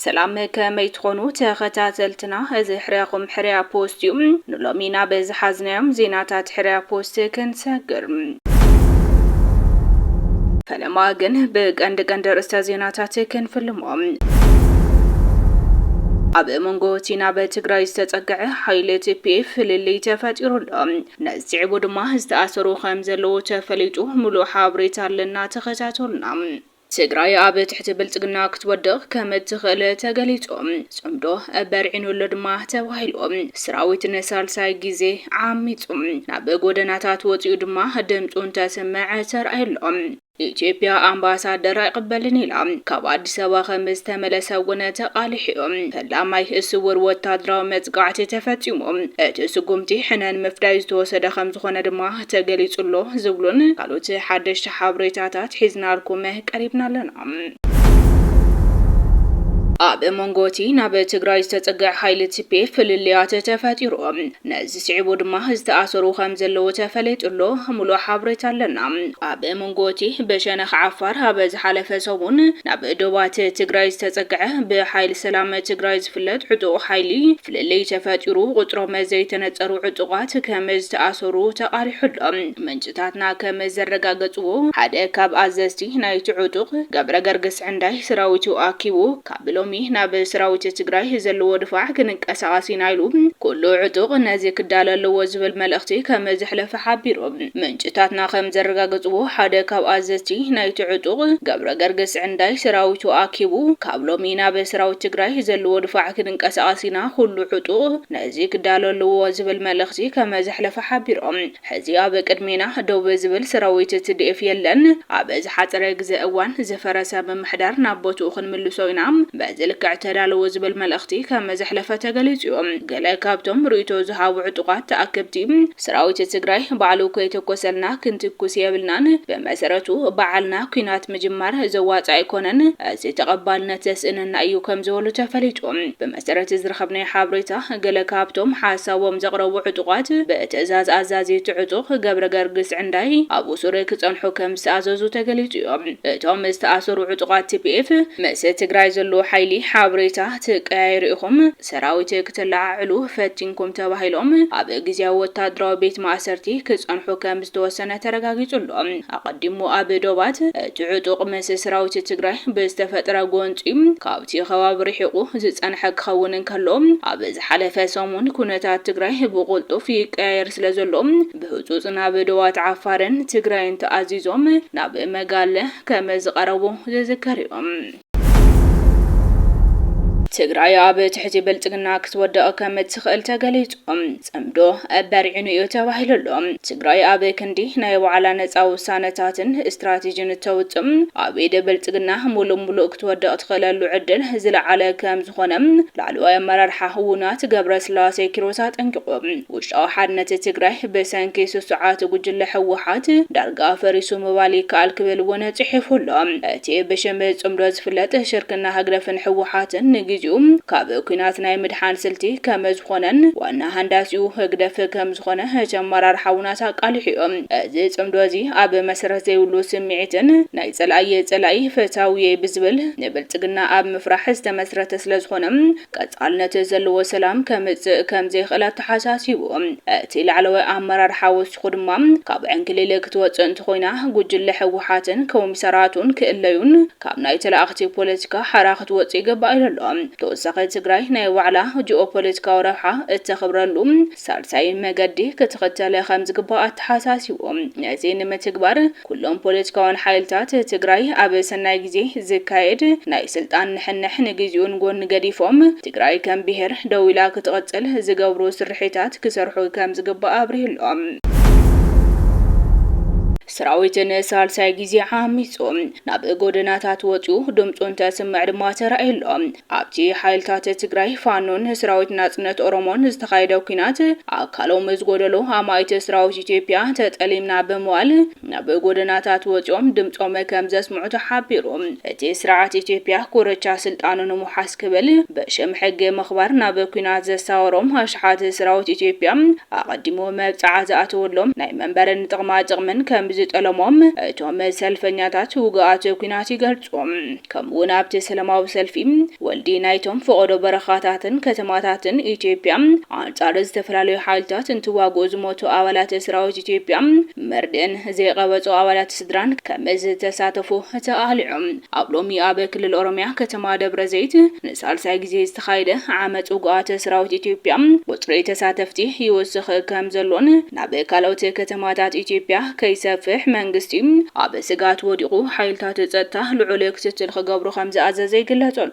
سلام كمي تخونو تختاتلتنا هذي حريقم حريا بوستيوم نلومينا بزحزنيم زيناتات حريا بوست كنساقر فلما جن بقند استازيناتات كنفلموم ኣብ መንጎቲና በትግራይ ዝተጸግዐ ሓይሊ TPF ፍልልይ ተፈጢሩሎም ነዚዕቡ ድማ ዝተኣሰሩ ከም ዘለዎ ተፈሊጡ ሙሉእ ሓበሬታ ኣለና ተኸታተሉና ትግራይ ኣብ ትሕቲ ብልጽግና ክትወድቕ ከም እትኽእል ተገሊጾም ጽምዶ በርዒኑሉ ድማ ተባሂሎም ሰራዊት ንሳልሳይ ግዜ ዓሚጹም ናብ ጎደናታት ወፂኡ ድማ ድምጹ እንተሰምዐ ተራእየሎም ኢትዮጵያ አምባሳደር አይቀበልን ይላል ካብ አዲስ አበባ ከምዝ ተመለሰውን ተቃሊሕዮም ፈላማይ እስውር ወታደራዊ መጽቃዕት ተፈጽሞም እቲ ስጉምቲ ሕነን መፍዳይ ዝተወሰደ ከም ዝኾነ ድማ ተገሊጹሎ ዝብሉን ካልኦት ሓደሽቲ ሓበሬታታት ሒዝናልኩም ቀሪብናለና ኣብ መንጎቲ ናብ ትግራይ ዝተጸግዐ ሓይሊ TPF ፍልልያት ተፈጢሮም ነዚ ስዒቡ ድማ ዝተኣሰሩ ከም ዘለዎ ተፈሊጡሎ ሙሉእ ሓበሬታ ኣለና ኣብ መንጎቲ በሸነኽ ዓፋር ኣብ ዝሓለፈ ሰሙን ናብ ደባት ትግራይ ዝተጸግዐ ብሓይሊ ሰላም ትግራይ ዝፍለጥ ዕጡቕ ሓይሊ ፍልልይ ተፈጢሩ ቁጥሮም ዘይተነጸሩ ዕጡቓት ከም ዝተኣሰሩ ተቃሊሑሎም ምንጭታትና ከም ዘረጋገጽዎ ሓደ ካብ ኣዘዝቲ ናይቲ ዕጡቕ ገብረ ገርግስ ዕንዳይ ሰራዊቱ ኣኪቡ ካብሎ ናብ ሰራዊት ትግራይ ዘለዎ ድፋዕ ክንቀሳቀስ ኢና ኢሉ ኩሉ ዕጡቕ ነዚ ክዳለለዎ ዝብል መልእኽቲ ከም ዝሕለፈ ሓቢሮም ምንጭታትና ከም ዘረጋገጽዎ ሓደ ካብ ኣዘዝቲ ናይቲ ዕጡቕ ገብረ ገርግስ ዕንዳይ ሰራዊቱ ኣኪቡ ካብሎሚ ናብ ሰራዊት ትግራይ ዘለዎ ድፋዕ ክንቀሳቀስ ኢና ኩሉ ዕጡቕ ነዚ ክዳለለዎ ዝብል መልእኽቲ ከም ዝሕለፈ ሓቢሮም ሕዚ ኣብ ቅድሜና ደው ዝብል ሰራዊት TDF የለን ኣብ ዝሓፀረ ግዜ እዋን ዝፈረሰ ምምሕዳር ናብ ቦታኡ ክንምልሶ ኢና ልክዕ ተዳለዎ ዝብል መልእኽቲ ከም ዘሕለፈ ተገሊጹዮም ገለ ካብቶም ርእይቶ ዝሃቡ ዕጡቓት ተኣከብቲ ሰራዊት ትግራይ ባዕሉ ከይተኮሰልና ክንትኩስ የብልናን በመሰረቱ ባዓልና ኩናት ምጅማር ዘዋጽ ኣይኮነን እዚ ተቐባልነት ዘስእንና እዩ ከም ዝበሉ ተፈሊጦም በመሰረት ዝረኸብናይ ሓበሬታ ገለ ካብቶም ሓሳቦም ዘቕረቡ ዕጡቓት በትእዛዝ ኣዛዚት ዕጡቕ ገብረ ገርግስ ዕንዳይ ኣብ ሱረ ክጸንሑ ከም ዝተኣዘዙ ተገሊጹዮም እቶም ዝተኣሰሩ ዕጡቓት TPF ምስ ትግራይ ዘለዎ ሓይሊ ሓበሬታ ተቀያይሩ ኢኹም ሰራዊት ክትላዓዕሉ ፈቲንኩም ተባሂሎም ኣብ ግዜያዊ ወታደራዊ ቤት ማእሰርቲ ክጸንሑ ከም ዝተወሰነ ተረጋጊጹሎም ኣቀዲሙ ኣብ ዶባት ዕጡቕ ምስ ሰራዊት ትግራይ ብዝተፈጠረ ጎንፂ ካብቲ ከባቢ ርሒቑ ዝጸንሐ ክኸውን እንከሎ ኣብ ዝሓለፈ ሰሙን ኩነታት ትግራይ ብቁልጡፍ ይቀያየር ስለዘሎም ብህጹጽ ናብ ዶባት ዓፋርን ትግራይን ተኣዚዞም ናብ መጋለ ከም ዝቐረቡ ዝዝከር እዮም ትግራይ ኣብ ትሕቲ ብልጽግና ክትወድቕ ከም እትኽእል ተገሊጾም ጽምዶ በርዒኑ እዩ ተባሂሉሎም ትግራይ ኣብ ክንዲ ናይ ባዕላ ነፃ ውሳነታትን እስትራቴጂን ተውፅም ኣብ ኢድ ብልጽግና ሙሉእ ክትወድቕ ትኽእለሉ ዕድል ዝለዓለ ከም ዝኾነ ላዕለዋይ ኣመራርሓ ውናት ገብረ ስላሴ ኪሮስ ኣጠንቂቖም ውሽጣዊ ሓድነት ትግራይ ብሰንኪ ስሱዓት ጉጅለ ሕወሓት ዳርጋ ፈሪሱ ምባል ይከኣል ክብል እውን ጽሒፉሎም እቲ ብሽም ጽምዶ ዝፍለጥ ሽርክና ሃግረፍን ሕወሓትን ንግዜ ካብ ኩናት ናይ ምድሓን ስልቲ ከም ዝኾነን ዋና ሃንዳሲኡ ህግደፍ ከም ዝኾነ ጀመራር ሓውናት ኣቃሊሕዮም እዚ ጽምዶ እዚ ኣብ መሰረት ዘይብሉ ስምዒትን ናይ ጸላኢ ፈታዊ ብዝብል ንብልጽግና ኣብ ምፍራሕ ዝተመስረተ ስለ ዝኾነ ቀጻልነት ዘለዎ ሰላም ከም ዘይኽእል ተሓሳሲቡ እቲ ላዕለዋይ ኣመራርሓ ወሲኹ ድማ ካብ ዕንክሊል ክትወፅእ እንተኮይና ጉጅለ ሕወሓትን ኮሚሰራቱን ክእለዩን ካብ ናይ ተላእኽቲ ፖለቲካ ሓራ ክትወፅእ ይግባእ ኢሎም ተወሳኺ ትግራይ ናይ ዋዕላ ጂኦፖለቲካዊ ረብሓ እተኽብረሉ ሳልሳይ መገዲ ክትኽተለ ከም ዝግባእ ተሓሳሲቦም ነዚ ንምትግባር ኩሎም ፖለቲካውን ሓይልታት ትግራይ ኣብ ሰናይ ግዜ ዝካየድ ናይ ስልጣን ንሕንሕ ንግዚኡን ጎኒ ገዲፎም ትግራይ ከም ብሄር ደው ኢላ ክትቐጽል ዝገብሩ ስርሒታት ክሰርሑ ከም ዝግባእ ኣብሪሂሎም ሰራዊትን ሳልሳይ ግዜ ዓሚጾም ናብ ጎደናታት ወጪኡ ድምጹ እንተስምዕ ድማ ተራእየሎም ኣብቲ ሓይልታት ትግራይ ፋኖን ሰራዊት ናጽነት ኦሮሞን ዝተኻየደ ኩናት ኣካሎም ዝጎደሉ ኣማይት ሰራዊት ኢትዮጵያ ተጠሊምና ብምዋል ናብ ጎደናታት ወጪኦም ድምጾም ከም ዘስምዑ ተሓቢሮም እቲ ስርዓት ኢትዮጵያ ኮረቻ ስልጣኑ ንምሓስ ክብል በሽም ሕጊ ምኽባር ናብ ኩናት ዘሳወሮም ኣሽሓት ሰራዊት ኢትዮጵያ ኣቀዲሞ መብጻዕ ዝኣተወሎም ናይ መንበርን ጥቕማ ጥቕምን ከም ዝጠለሞም እቶም ሰልፈኛታት ውግኣት ኩናት ይገልጾም ከምኡውን ኣብቲ ሰላማዊ ሰልፊ ወልዲ ናይቶም ፍቅዶ በረኻታትን ከተማታትን ኢትዮጵያ አንጻር ዝተፈላለዩ ሓይልታት እንትዋግኡ ዝሞቱ አባላት ሰራዊት ኢትዮጵያ መርድን ዘይቀበጹ አባላት ስድራን ከመዝ ተሳተፉ ተቃሊዑም ኣብ ሎሚ ኣብ ክልል ኦሮሚያ ከተማ ደብረ ዘይት ንሳልሳይ ግዜ ዝተኻየደ ዓመጽ ውግኣት ሰራዊት ኢትዮጵያ ቁጽሪ ተሳተፍቲ ይወስኽ ከም ዘሎን ናብ ካልኦት ከተማታት ኢትዮጵያ ከይሰፍሕ መንግስቲ ኣብ ስጋት ወዲቑ ሓይልታት ጸጥታ ልዑል ክትትል ክገብሩ ከም ዝኣዘዘ ይግለጸሉ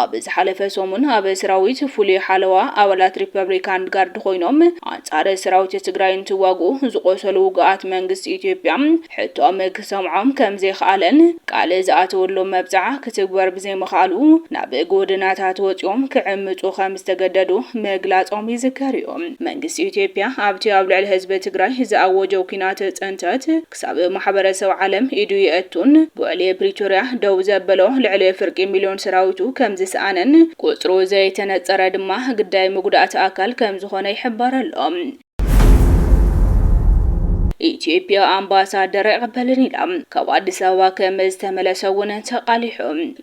ኣብ ዝሓለፈ ሰሙን ኣብ ሰራዊት ፍሉይ ሓለዋ አባላት ሪፐብሊካን ጋርድ ኮይኖም አንጻር ሰራዊት ትግራይ እንትዋግኡ ዝቆሰሉ ውግኣት መንግስቲ ኢትዮጵያ ሕቶም ክሰምዖም ከም ዘይከኣለን ቃል ዝኣተወሎም መብዛዕ ክትግበር ብዘይምኽኣሉ ናብ ጎደናታት ወፂኦም ክዕምፁ ከም ዝተገደዱ መግላጾም ይዝከር እዩ መንግስቲ ኢትዮጵያ ኣብቲ ኣብ ልዕሊ ህዝቢ ትግራይ ዝኣወጀው ኩናት ፀንተት ክሳብ ማሕበረሰብ ዓለም ኢዱ ይእቱን ብዕሊ ፕሪቶሪያ ደው ዘበሎ ልዕሊ ፍርቂ ሚልዮን ሰራዊቱ ከም ዝሰኣነን ቁጽሩ ዘይተነጸረ ድማ ግዳይ መጉዳእቲ ኣካል ከም ዝኾነ ይሕበረሎም ኢትዮጵያ አምባሳደር ይቀበልን ኢላ ካብ አዲስ አበባ ከመዝተመለሰውን ተቃሊሑ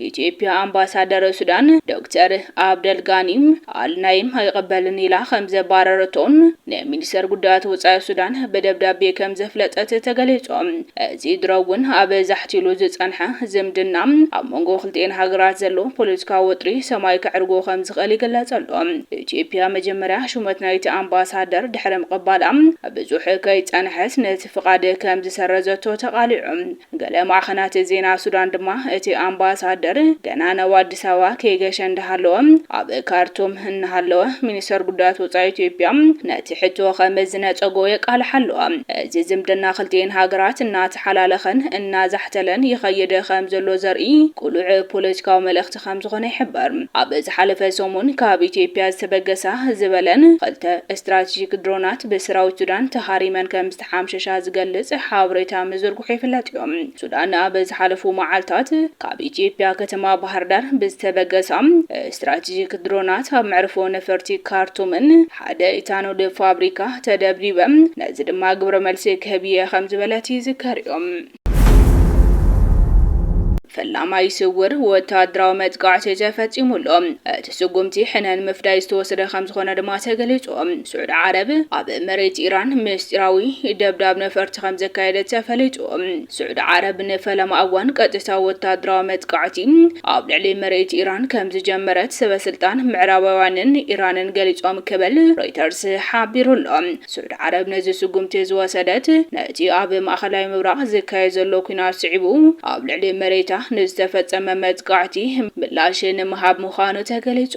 ኢትዮጵያ አምባሳደር ሱዳን ዶክተር አብደል ጋኒም አልናይም አይቀበልን ኢላ ከም ዘባረረቶን ሚኒስተር ጉዳያት ወጻኢ ሱዳን በደብዳቤ ከም ዘፍለጠት ተገሊጹ እዚ ድሮውን ኣብ ዛሕቲሉ ዝጸንሐ ዝምድና ኣብ መንጎ ክልቲአን ሃገራት ዘሎ ፖለቲካዊ ወጥሪ ሰማይ ከዕርጎ ከም ዝኽእል ይገለጸሉ ኢትዮጵያ መጀመርያ ሹመት ናይቲ አምባሳደር ድሕሪ ምቅባላ ብዙሕ ከይጸንሐት ነቲ ፍቃድ ከም ዝሰረዘቶ ተቃሊዑ ገለ ማዕኸናት ዜና ሱዳን ድማ እቲ አምባሳደር ገና ናብ አዲስ አበባ ከይገሸ እንዳሃለወ ኣብ ካርቱም እንዳሃለወ ሚኒስተር ጉዳያት ወጻኢ ኢትዮጵያ ነቲ ሕቶ ከም ዝነጸጎ የቃልሓለዋ እዚ ዝምድና ክልቲአን ሃገራት እናተሓላለኸን እናዛሕተለን ይኸይድ ከም ዘሎ ዘርኢ ቁሉዕ ፖለቲካዊ መልእኽቲ ከም ዝኾነ ይሕበር ኣብ ዝሓለፈ ሰሙን ካብ ኢትዮጵያ ዝተበገሳ ዝበለን ክልተ ስትራቴጂክ ድሮናት ብሰራዊት ሱዳን ተሃሪመን ከም ዝተሓምሸሻ ዝገልጽ ሓበሬታ ምዝርጉሕ ይፍለጥ እዮም ሱዳን ኣብ ዝሓለፉ መዓልታት ካብ ኢትዮጵያ ከተማ ባህር ዳር ብዝተበገሳ ስትራቴጂክ ድሮናት ኣብ መዕርፎ ነፈርቲ ካርቱምን ሓደ ኢታኖል ፋብሪካ ተደብዲበም ነዚ ድማ ግብረ መልሲ ክህብየ ከም ዝበለት ይዝከር እዮም ፈላማይ ስውር ወታደራዊ መጥቃዕቲ ተፈጺሙሎም ተስጉምቲ ሕነን መፍዳይ ዝተወሰደ ከም ዝኾነ ድማ ተገሊጹ ሱዑድ ዓረብ ኣብ መሬት ኢራን ምስጢራዊ ደብዳብ ነፈርቲ ከም ዘካየደ ተፈሊጡ ሱዑድ ዓረብ ንፈለማ እዋን ቀጥታ ወታደራዊ መጥቃዕቲ ኣብ ልዕሊ መሬት ኢራን ከም ዝጀመረት ሰበስልጣን ምዕራባውያንን ኢራንን ገሊጾም ክብል ሮይተርስ ሓቢሩሎ ሱዑድ ዓረብ ነዚ ስጉምቲ ዝወሰደት ነቲ ኣብ ማእኸላይ ምብራቕ ዝካየድ ዘሎ ኩናት ስዒቡ ኣብ ልዕሊ መሬታ ንዝተፈጸመ መጥቃዕቲ ምላሽ ንምሃብ ምዃኑ ተገሊጹ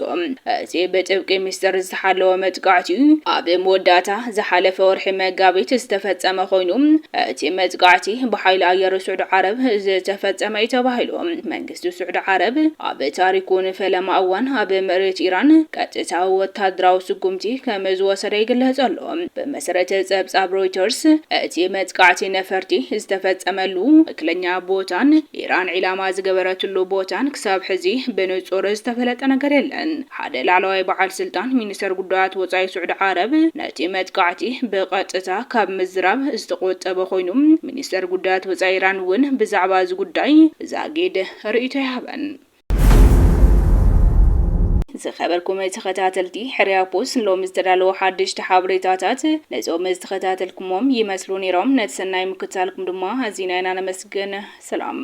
እዚ በጥብቂ ሚስጥር ዝተሓለወ መጥቃዕቲ ኣብ መወዳእታ ዝሓለፈ ወርሒ መጋቢት ዝተፈጸመ ኮይኑ እቲ መጥቃዕቲ ብሓይሊ ኣየር ሱዑድ ዓረብ ዝተፈጸመ እዩ ተባሂሉ መንግስቲ ሱዑድ ዓረብ ኣብ ታሪኩ ንፈለማ እዋን ኣብ መሬት ኢራን ቀጥታዊ ወታደራዊ ስጉምቲ ከም ዝወሰደ ይግለጸሉ ብመሰረተ ጸብጻብ ሮይተርስ እቲ መጥቃዕቲ ነፈርቲ ዝተፈጸመሉ ትክክለኛ ቦታን ኢራን ኢላማ ዝገበረትሉ ቦታን ክሳብ ሕዚ ብንጹር ዝተፈለጠ ነገር የለን ሓደ ላዕለዋይ በዓል ስልጣን ሚኒስተር ጉዳያት ወጻኢ ሱዑድ ዓረብ ነቲ መጥቃዕቲ ብቐጥታ ካብ ምዝራብ ዝተቆጠበ ኮይኑ ሚኒስተር ጉዳያት ወጻኢ ኢራን እውን ብዛዕባ እዚ ጉዳይ ዛጊድ ርእይቶ ይሃበን ዝኸበርኩም ተኸታተልቲ ሕርያ ፖስት ሎም ዝተዳለወ ሓድሽቲ ሓበሬታታት ነዞም ዝተኸታተልኩሞም ይመስሉ ነይሮም ነቲ ሰናይ ምክታልኩም ድማ ኣዚና ኢና ነመስግን ሰላም